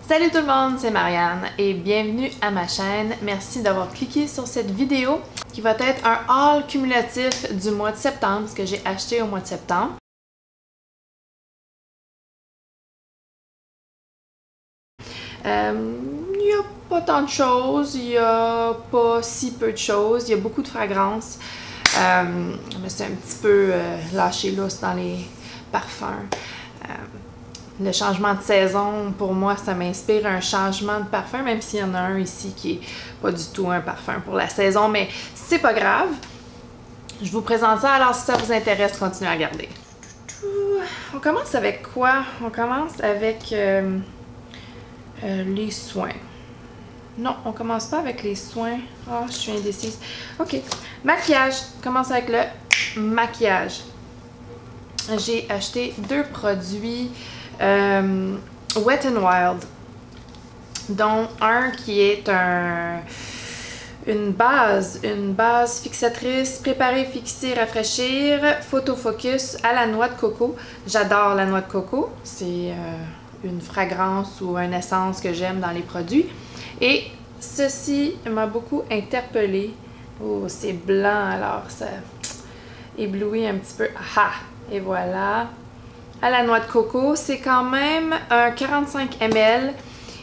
Salut tout le monde, c'est Marianne et bienvenue à ma chaîne. Merci d'avoir cliqué sur cette vidéo qui va être un haul cumulatif du mois de septembre, ce que j'ai acheté au mois de septembre. Il n'y a pas tant de choses, il n'y a pas si peu de choses, il y a beaucoup de fragrances. Je me suis un petit peu lâché lousse dans les parfums. Le changement de saison, pour moi, ça m'inspire un changement de parfum, même s'il y en a un ici qui est pas du tout un parfum pour la saison, mais c'est pas grave. Je vous présente ça, alors si ça vous intéresse, continuez à regarder. On commence avec quoi? On commence avec les soins. Non, on commence pas avec les soins. Ah, je suis indécise. Ok, maquillage. On commence avec le maquillage. J'ai acheté deux produits Wet n Wild, dont un qui est une base fixatrice, préparer, fixer, rafraîchir, photofocus à la noix de coco. J'adore la noix de coco, c'est une fragrance ou une essence que j'aime dans les produits. Et ceci m'a beaucoup interpellée. Oh, c'est blanc, alors ça éblouit un petit peu. Ah! Et voilà. À la noix de coco, c'est quand même un 45 ml.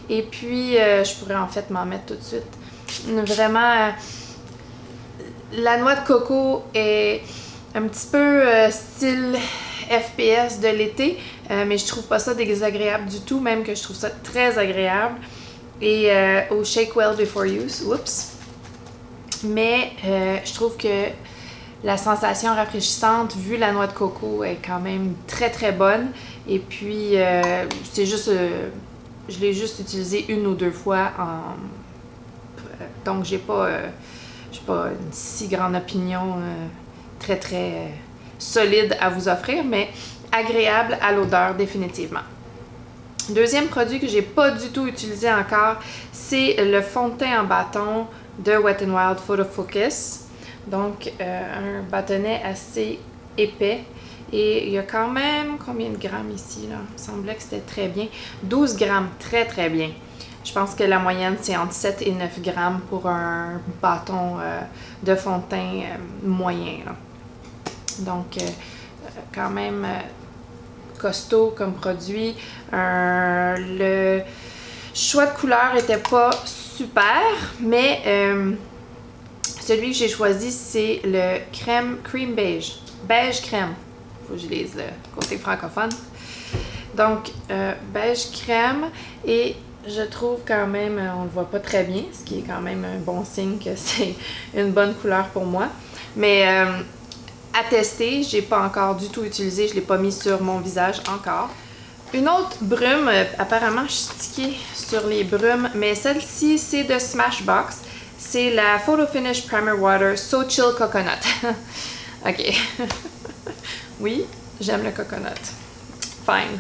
Et puis, je pourrais en fait m'en mettre tout de suite. Vraiment, la noix de coco est un petit peu style FPS de l'été. Mais je trouve pas ça désagréable du tout, même que je trouve ça très agréable. Et au Shake Well Before Use, oups. Mais je trouve que la sensation rafraîchissante, vu la noix de coco, est quand même très très bonne. Et puis, c'est juste, je l'ai juste utilisé une ou deux fois. Donc, j'ai pas une si grande opinion très très solide à vous offrir, mais agréable à l'odeur définitivement. Deuxième produit que j'ai pas du tout utilisé encore, c'est le fond de teint en bâton de Wet n Wild Photo Focus. Donc, un bâtonnet assez épais. Et il y a quand même combien de grammes ici, là? Il me semblait que c'était très bien. 12 grammes, très très bien. Je pense que la moyenne, c'est entre 7 et 9 grammes pour un bâton de fond de teint moyen, là. Donc, quand même costaud comme produit. Le choix de couleur n'était pas super, mais celui que j'ai choisi, c'est le cream beige. Beige crème. Faut que je lise le côté francophone. Donc, beige crème. Et je trouve quand même, on le voit pas très bien, ce qui est quand même un bon signe que c'est une bonne couleur pour moi. Mais à tester, j'ai pas encore du tout utilisé. Je l'ai pas mis sur mon visage encore. Une autre brume, apparemment je suis stickée sur les brumes, mais celle-ci, c'est de Smashbox. C'est la Photo Finish Primer Water So Chill Coconut. Ok. Oui, j'aime le coconut. Fine.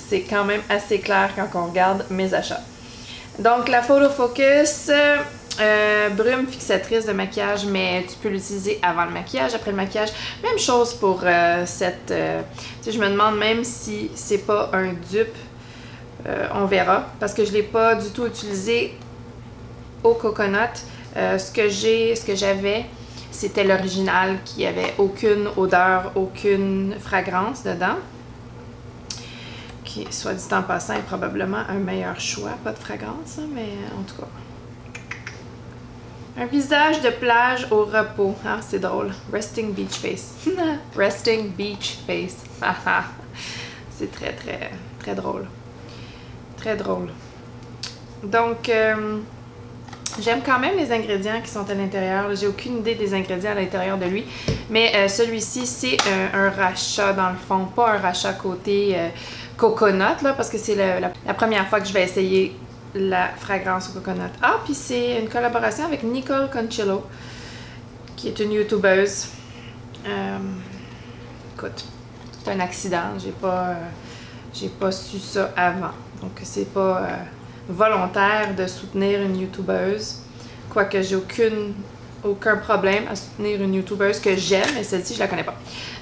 C'est quand même assez clair quand on regarde mes achats. Donc, la Photo Focus, brume fixatrice de maquillage, mais tu peux l'utiliser avant le maquillage, après le maquillage. Même chose pour cette... tu sais, je me demande même si c'est pas un dupe. On verra, parce que je l'ai pas du tout utilisé au coconut. Ce que j'avais, c'était l'original qui avait aucune odeur, aucune fragrance dedans. Qui, soit dit en passant, est probablement un meilleur choix. Pas de fragrance, mais en tout cas. Un visage de plage au repos. Ah, c'est drôle. Resting Beach Face. Resting Beach Face. C'est très, très, très drôle. Très drôle. Donc, j'aime quand même les ingrédients qui sont à l'intérieur. J'ai aucune idée des ingrédients à l'intérieur de lui. Mais celui-ci, c'est un rachat dans le fond. Pas un rachat côté coconut, là, parce que c'est la première fois que je vais essayer la fragrance au coconut. Ah, puis c'est une collaboration avec Nicole Conchillo, qui est une youtubeuse. Écoute, c'est un accident. J'ai pas su ça avant. Donc, c'est pas volontaire de soutenir une youtubeuse. Quoique j'ai aucun problème à soutenir une youtubeuse que j'aime, mais celle-ci, je la connais pas.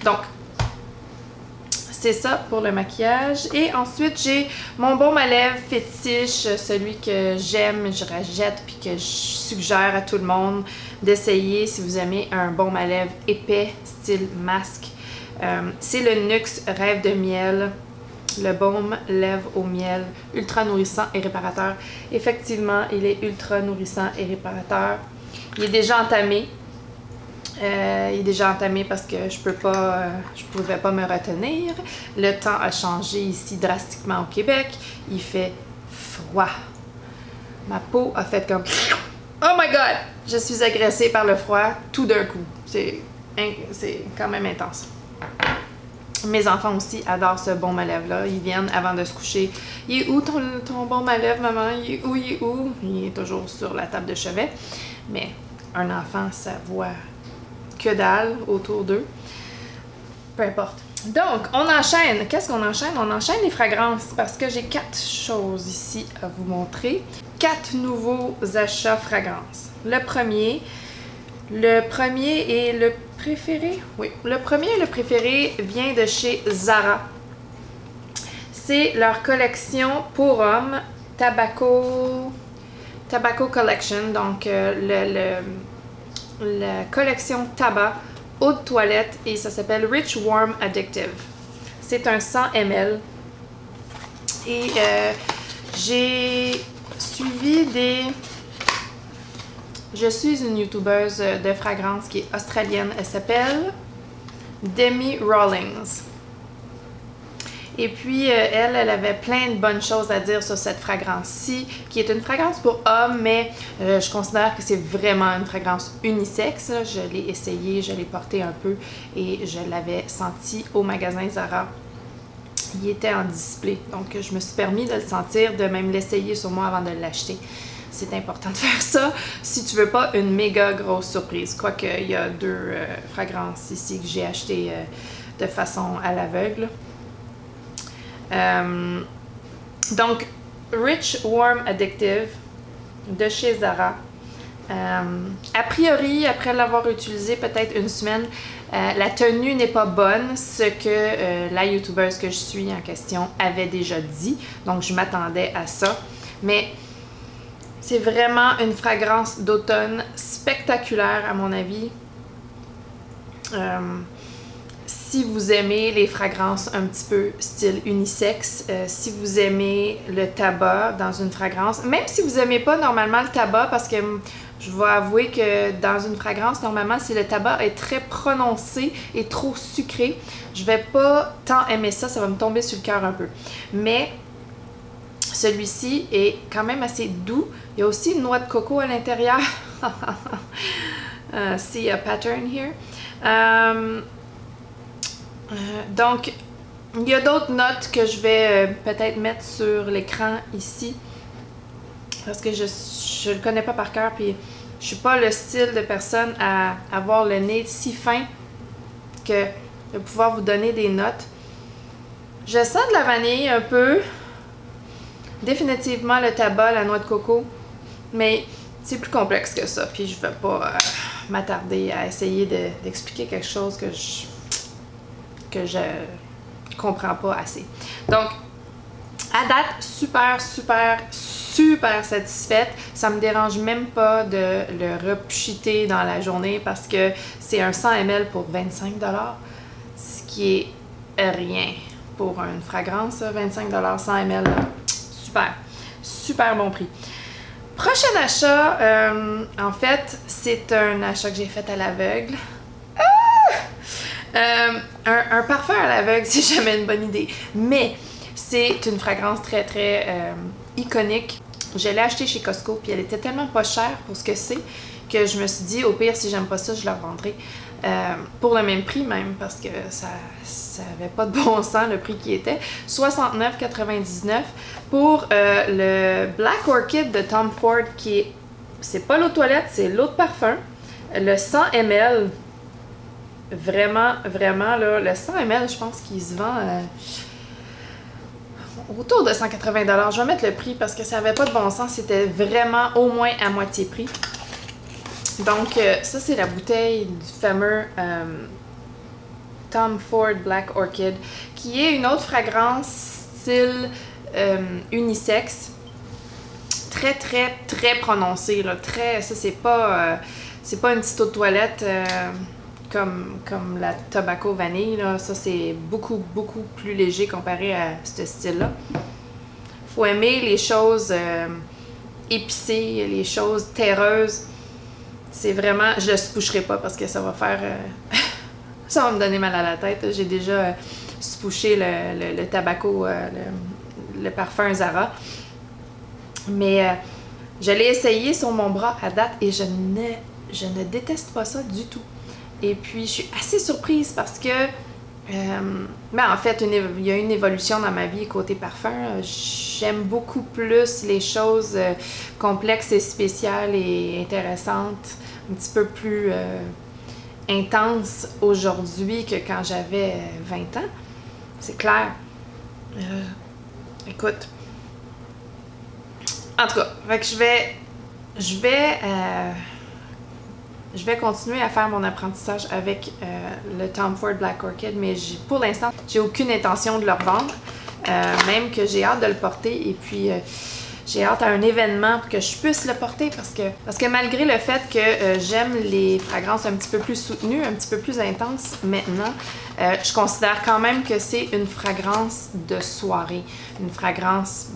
Donc, c'est ça pour le maquillage. Et ensuite, j'ai mon baume à lèvres fétiche, celui que j'aime, je rachète puis que je suggère à tout le monde d'essayer si vous aimez un baume à lèvres épais, style masque. C'est le NYX Rêve de miel, le baume lèvres au miel, ultra nourrissant et réparateur. Effectivement, il est ultra nourrissant et réparateur. Il est déjà entamé. Parce que je pouvais pas me retenir. Le temps a changé ici drastiquement au Québec. Il fait froid. Ma peau a fait comme oh my god! Je suis agressée par le froid tout d'un coup. C'est quand même intense. Mes enfants aussi adorent ce baume à lèvres-là. Ils viennent avant de se coucher. Il est où ton baume à lèvres, maman? Il est où? Il est où? Il est toujours sur la table de chevet. Mais un enfant, ça voit que dalle autour d'eux. Peu importe. Donc, on enchaîne. Qu'est-ce qu'on enchaîne? On enchaîne les fragrances parce que j'ai 4 choses ici à vous montrer. 4 nouveaux achats fragrances. Le premier et le préféré? Oui. Le premier et le préféré vient de chez Zara. C'est leur collection pour hommes Tobacco Collection. Donc, la collection tabac eau de toilette et ça s'appelle Rich Warm Addictive. C'est un 100 ml. Et j'ai suivi Je suis une youtubeuse de fragrance qui est australienne. Elle s'appelle Demi Rawlings. Et puis, elle avait plein de bonnes choses à dire sur cette fragrance-ci, qui est une fragrance pour hommes, mais je considère que c'est vraiment une fragrance unisexe. Je l'ai essayée, je l'ai portée un peu et je l'avais senti au magasin Zara. Il était en display, donc je me suis permis de le sentir, de même l'essayer sur moi avant de l'acheter. C'est important de faire ça si tu veux pas une méga grosse surprise. Quoique, il y a 2 fragrances ici que j'ai achetées de façon à l'aveugle. Donc, Rich Warm Addictive de chez Zara. A priori, après l'avoir utilisé peut-être une semaine, la tenue n'est pas bonne, ce que la youtubeuse que je suis en question avait déjà dit. Donc, je m'attendais à ça. Mais c'est vraiment une fragrance d'automne spectaculaire à mon avis. Si vous aimez les fragrances un petit peu style unisexe, si vous aimez le tabac dans une fragrance, même si vous n'aimez pas normalement le tabac, parce que je vais avouer que dans une fragrance, normalement, si le tabac est très prononcé et trop sucré, je vais pas tant aimer ça, ça va me tomber sur le cœur un peu. Mais celui-ci est quand même assez doux. Il y a aussi une noix de coco à l'intérieur. See a pattern here. Donc, il y a d'autres notes que je vais peut-être mettre sur l'écran ici. Parce que je le connais pas par cœur, puis je suis pas le style de personne à avoir le nez si fin que de pouvoir vous donner des notes. Je sens de la vanille un peu. Définitivement le tabac, la noix de coco. Mais c'est plus complexe que ça. Puis je vais pas m'attarder à essayer d'expliquer quelque chose que je comprends pas assez. Donc, à date, super satisfaite. Ça me dérange même pas de le repchiter dans la journée parce que c'est un 100 ml pour 25 $, ce qui est rien pour une fragrance, 25 $, 100 ml. Super bon prix. Prochain achat, en fait, c'est un achat que j'ai fait à l'aveugle. Un parfum à l'aveugle, c'est jamais une bonne idée. Mais c'est une fragrance très iconique. Je l'ai achetée chez Costco, puis elle était tellement pas chère pour ce que c'est que je me suis dit, au pire, si j'aime pas ça, je la revendrai. Pour le même prix même, parce que ça avait pas de bon sens le prix qui était. 69,99 pour le Black Orchid de Tom Ford, qui est, c'est pas l'eau de toilette, c'est l'eau de parfum. Le 100 ml, vraiment là, le 100 ml, je pense qu'il se vend autour de 180 $. Je vais mettre le prix parce que ça avait pas de bon sens, c'était vraiment au moins à moitié prix. Donc, ça, c'est la bouteille du fameux Tom Ford Black Orchid, qui est une autre fragrance style unisexe. Très, très, très prononcée, là. Très, ça, c'est pas une petite eau de toilette comme la Tobacco Vanille, là. Ça, c'est beaucoup, beaucoup plus léger comparé à ce style-là. Faut aimer les choses épicées, les choses terreuses. C'est vraiment... Je le spoucherai pas parce que ça va faire... ça va me donner mal à la tête. J'ai déjà spouché le Tobacco, le parfum Zara. Mais je l'ai essayé sur mon bras à date et je ne déteste pas ça du tout. Et puis, je suis assez surprise parce que, en fait, il y a une évolution dans ma vie côté parfum. J'aime beaucoup plus les choses complexes et spéciales et intéressantes, un petit peu plus intenses aujourd'hui que quand j'avais 20 ans. C'est clair. Écoute. En tout cas, fait que je vais continuer à faire mon apprentissage avec le Tom Ford Black Orchid, mais pour l'instant, j'ai aucune intention de le revendre, même que j'ai hâte de le porter et puis j'ai hâte à un événement pour que je puisse le porter parce que malgré le fait que j'aime les fragrances un petit peu plus soutenues, un petit peu plus intenses maintenant, je considère quand même que c'est une fragrance de soirée, une fragrance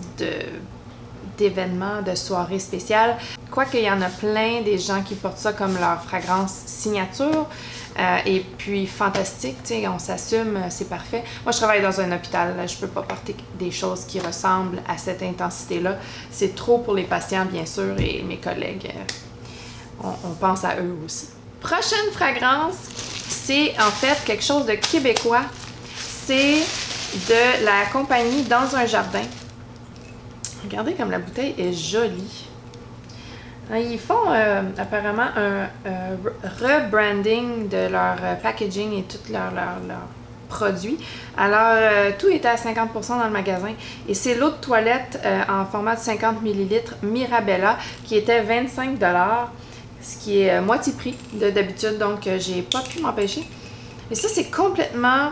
d'événements, de soirées spéciales. Quoique il y en a plein des gens qui portent ça comme leur fragrance signature et puis fantastique, tu sais, on s'assume, c'est parfait. Moi, je travaille dans un hôpital, là, je peux pas porter des choses qui ressemblent à cette intensité-là. C'est trop pour les patients, bien sûr, et mes collègues, on pense à eux aussi. Prochaine fragrance, c'est en fait quelque chose de québécois. C'est de la compagnie Dans un jardin. Regardez comme la bouteille est jolie. Ils font apparemment un rebranding de leur packaging et tous leurs produits. Alors, tout était à 50% dans le magasin. Et c'est l'eau de toilette en format de 50 ml Mirabella qui était 25 $, ce qui est moitié prix d'habitude. Donc, j'ai pas pu m'empêcher. Et ça, c'est complètement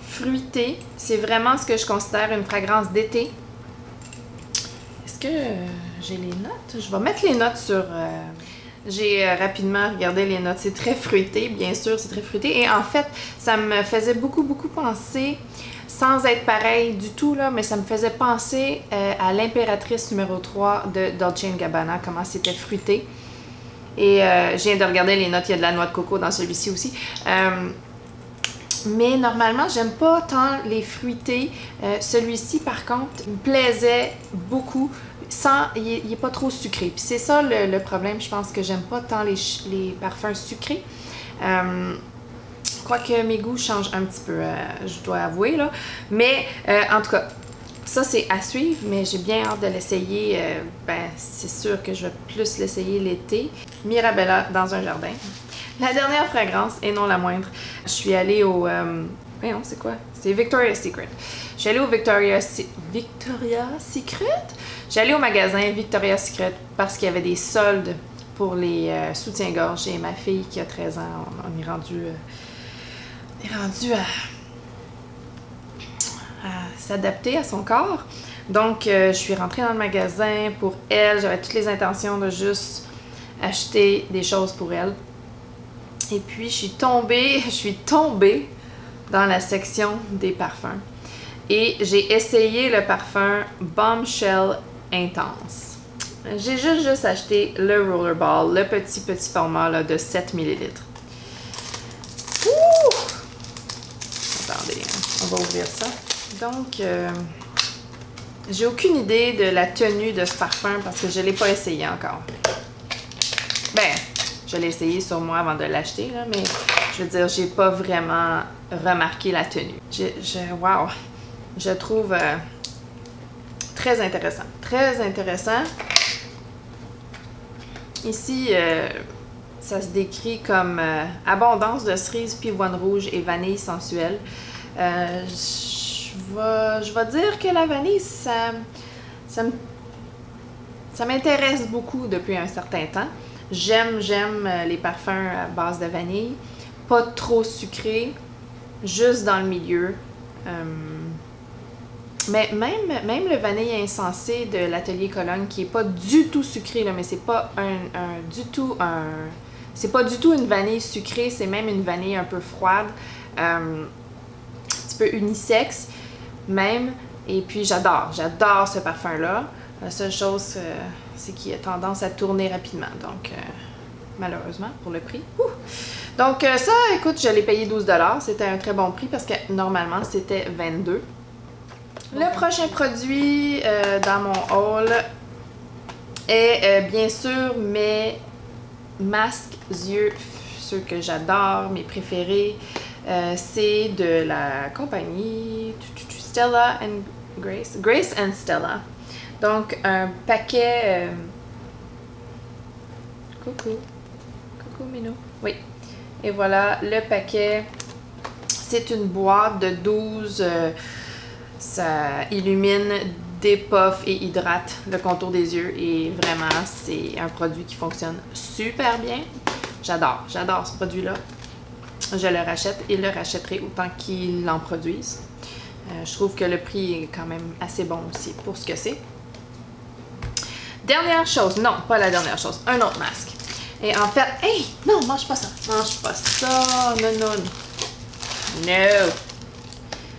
fruité. C'est vraiment ce que je considère une fragrance d'été. J'ai les notes. Je vais mettre les notes sur... J'ai rapidement regardé les notes. C'est très fruité, bien sûr, c'est très fruité. Et en fait, ça me faisait beaucoup, beaucoup penser, sans être pareil du tout, là, mais ça me faisait penser à l'impératrice numéro 3 de Dolce & Gabbana, comment c'était fruité. Et je viens de regarder les notes, il y a de la noix de coco dans celui-ci aussi. Mais normalement, j'aime pas tant les fruités. Celui-ci, par contre, me plaisait beaucoup. Il n'est pas trop sucré. Puis c'est ça le problème. Je pense que j'aime pas tant les parfums sucrés. Quoique mes goûts changent un petit peu, je dois avouer, là. Mais en tout cas, ça c'est à suivre, mais j'ai bien hâte de l'essayer. C'est sûr que je vais plus l'essayer l'été. Mirabella Dans un jardin. La dernière fragrance, et non la moindre, je suis allée au... voyons, c'est quoi? C'est Victoria's Secret. Je suis allée au Victoria's Secret? J'ai allé au magasin Victoria's Secret parce qu'il y avait des soldes pour les soutiens-gorge. Et ma fille qui a 13 ans, on est rendu à s'adapter à son corps. Donc, je suis rentrée dans le magasin pour elle. J'avais toutes les intentions de juste acheter des choses pour elle. Et puis, je suis tombée dans la section des parfums. Et j'ai essayé le parfum Bombshell Intense. J'ai juste acheté le Rollerball, le petit format là, de 7 ml. Ouh! Attendez, on va ouvrir ça. Donc, j'ai aucune idée de la tenue de ce parfum parce que je ne l'ai pas essayé encore. Je l'ai essayé sur moi avant de l'acheter, mais je veux dire, j'ai pas vraiment remarqué la tenue. Wow! Je trouve très intéressant. Très intéressant. Ici, ça se décrit comme abondance de cerises, pivoine rouge et vanille sensuelle. Je vais dire que la vanille, ça m'intéresse beaucoup depuis un certain temps. J'aime les parfums à base de vanille. Pas trop sucré. juste dans le milieu. Mais même le vanille insensé de l'atelier Cologne, qui est pas du tout sucré, là, mais c'est pas c'est pas du tout une vanille sucrée, c'est même une vanille un peu froide, un petit peu unisexe même. Et puis j'adore ce parfum-là. La seule chose, c'est qu'il a tendance à tourner rapidement, donc malheureusement pour le prix. Donc ça, écoute, je l'ai payé 12$, c'était un très bon prix parce que normalement c'était 22$. Le prochain produit dans mon haul est bien sûr mes masques yeux, ceux que j'adore, mes préférés. C'est de la compagnie Stella and Grace. Grace and Stella. Donc un paquet... Coucou Minou. Oui. Et voilà, le paquet. C'est une boîte de 12... ça illumine, dépuff et hydrate le contour des yeux. Et vraiment, c'est un produit qui fonctionne super bien. J'adore ce produit-là. Je le rachète et le rachèterai autant qu'ils l'en produisent. Je trouve que le prix est quand même assez bon aussi pour ce que c'est. Dernière chose, non, pas la dernière chose, un autre masque. Et en fait, hey, non, mange pas ça, non.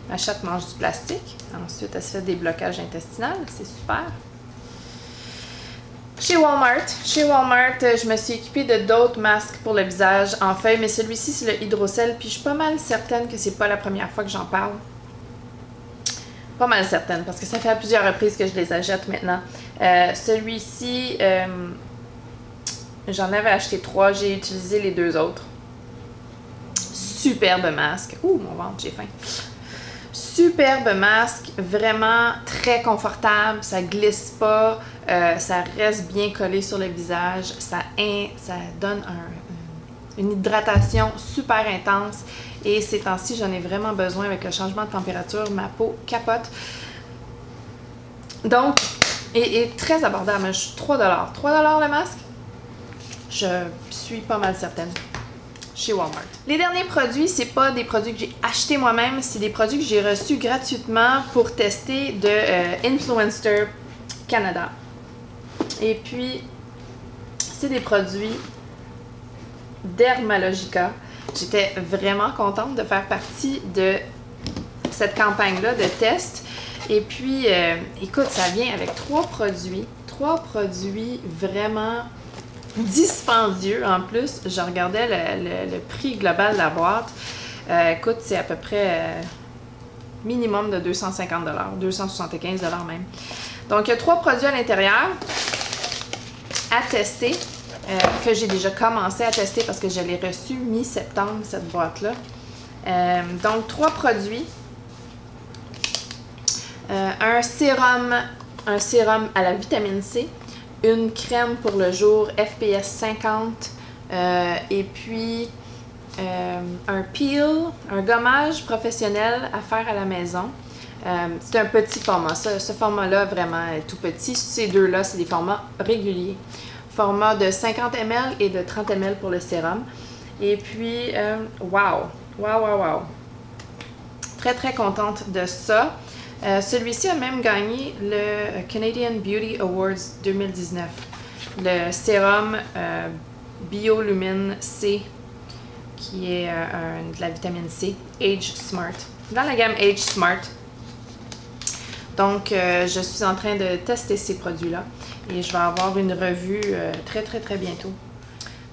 Ma chatte mange du plastique. Ensuite, elle se fait des blocages intestinaux. C'est super. Chez Walmart, je me suis équipée de d'autres masques pour le visage en feuille, mais celui-ci, c'est le Hydrocel. Puis je suis pas mal certaine que c'est pas la première fois que j'en parle. Pas mal certaine, parce que ça fait à plusieurs reprises que je les achète maintenant. Celui-ci, j'en avais acheté 3. J'ai utilisé les 2 autres. Superbe masque. Ouh, mon ventre, j'ai faim. Superbe masque, vraiment très confortable, ça glisse pas, ça reste bien collé sur le visage, ça donne une hydratation super intense et ces temps-ci, j'en ai vraiment besoin avec le changement de température, ma peau capote. Donc, et très abordable, 3$. 3$ le masque, je suis pas mal certaine. Chez Walmart. Les derniers produits, c'est pas des produits que j'ai achetés moi-même, c'est des produits que j'ai reçus gratuitement pour tester de Influenster Canada. Et puis, c'est des produits Dermalogica. J'étais vraiment contente de faire partie de cette campagne-là de test. Et puis, écoute, ça vient avec 3 produits vraiment dispendieux en plus. Je regardais le prix global de la boîte. Écoute, c'est à peu près minimum de 250$, 275$ même. Donc, il y a 3 produits à l'intérieur à tester, que j'ai déjà commencé à tester parce que je l'ai reçu mi-septembre, cette boîte-là. Donc, 3 produits. Un sérum à la vitamine C. Une crème pour le jour FPS 50 et puis un peel, un gommage professionnel à faire à la maison. C'est un petit format. Ce format-là, vraiment est tout petit. Ces deux-là, c'est des formats réguliers. Format de 50 ml et de 30 ml pour le sérum. Et puis, wow! Très, très contente de ça. Celui-ci a même gagné le Canadian Beauty Awards 2019. Le sérum Biolumine C, qui est de la vitamine C, Age Smart. Dans la gamme Age Smart. Donc, je suis en train de tester ces produits-là. Et je vais avoir une revue très, très, très bientôt.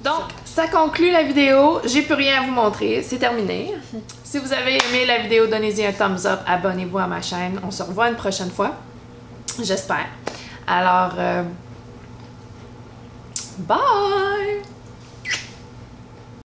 Donc, ça conclut la vidéo. J'ai plus rien à vous montrer. C'est terminé. Si vous avez aimé la vidéo, donnez-y un thumbs up. Abonnez-vous à ma chaîne. On se revoit une prochaine fois. J'espère. Alors, bye!